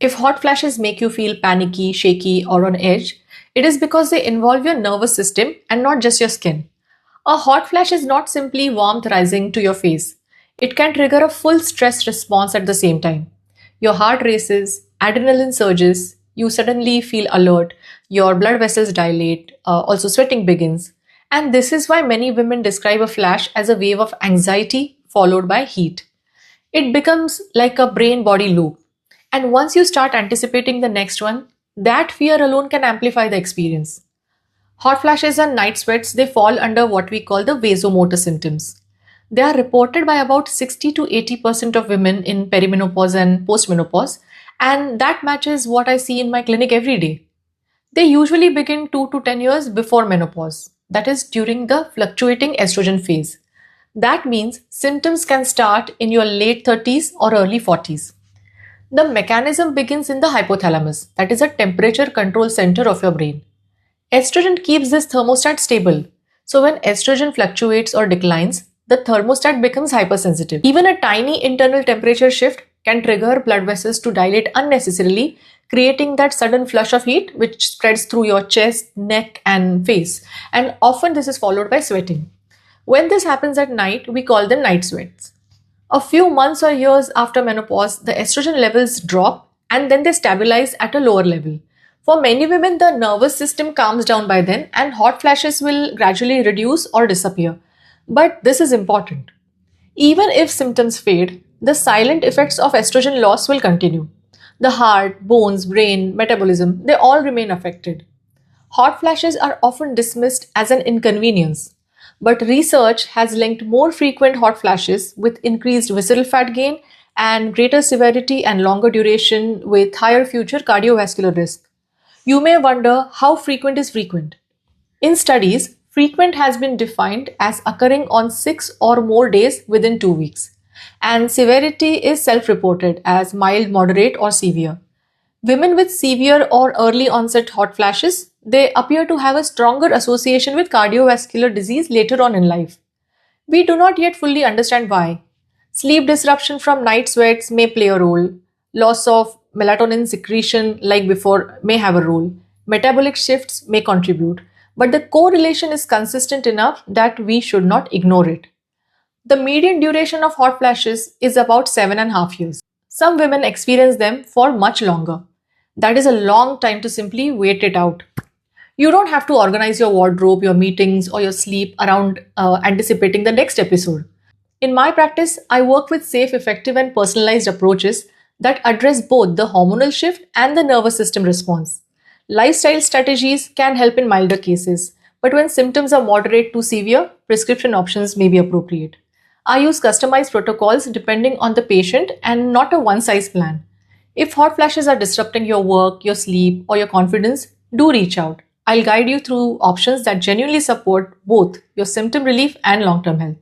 If hot flashes make you feel panicky, shaky, or on edge, it is because they involve your nervous system and not just your skin. A hot flash is not simply warmth rising to your face. It can trigger a full stress response at the same time. Your heart races, adrenaline surges, you suddenly feel alert, your blood vessels dilate, also sweating begins. And this is why many women describe a flash as a wave of anxiety followed by heat. It becomes like a brain body loop. And once you start anticipating the next one, that fear alone can amplify the experience. Hot flashes and night sweats, they fall under what we call the vasomotor symptoms. They are reported by about 60 to 80% of women in perimenopause and postmenopause, and that matches what I see in my clinic every day. They usually begin 2 to 10 years before menopause, that is during the fluctuating estrogen phase. That means symptoms can start in your late 30s or early 40s. The mechanism begins in the hypothalamus, that is a temperature control center of your brain. Estrogen keeps this thermostat stable. So when estrogen fluctuates or declines, the thermostat becomes hypersensitive. Even a tiny internal temperature shift can trigger blood vessels to dilate unnecessarily, creating that sudden flush of heat which spreads through your chest, neck, and face. And often this is followed by sweating. When this happens at night, we call them night sweats. A few months or years after menopause, the estrogen levels drop and then they stabilize at a lower level. For many women, the nervous system calms down by then and hot flashes will gradually reduce or disappear. But this is important. Even if symptoms fade, the silent effects of estrogen loss will continue. The heart, bones, brain, metabolism, they all remain affected. Hot flashes are often dismissed as an inconvenience, but research has linked more frequent hot flashes with increased visceral fat gain and greater severity and longer duration with higher future cardiovascular risk. You may wonder how frequent is frequent. In studies, frequent has been defined as occurring on 6 or more days within 2 weeks, and severity is self-reported as mild, moderate, or severe. Women with severe or early onset hot flashes, they appear to have a stronger association with cardiovascular disease later on in life. We do not yet fully understand why. Sleep disruption from night sweats may play a role. Loss of melatonin secretion, like before, may have a role. Metabolic shifts may contribute. But the correlation is consistent enough that we should not ignore it. The median duration of hot flashes is about 7.5 years. Some women experience them for much longer. That is a long time to simply wait it out. You don't have to organize your wardrobe, your meetings, or your sleep around anticipating the next episode. In my practice, I work with safe, effective, and personalized approaches that address both the hormonal shift and the nervous system response. Lifestyle strategies can help in milder cases, but when symptoms are moderate to severe, prescription options may be appropriate. I use customized protocols depending on the patient and not a one-size plan. If hot flashes are disrupting your work, your sleep, or your confidence, do reach out. I'll guide you through options that genuinely support both your symptom relief and long-term health.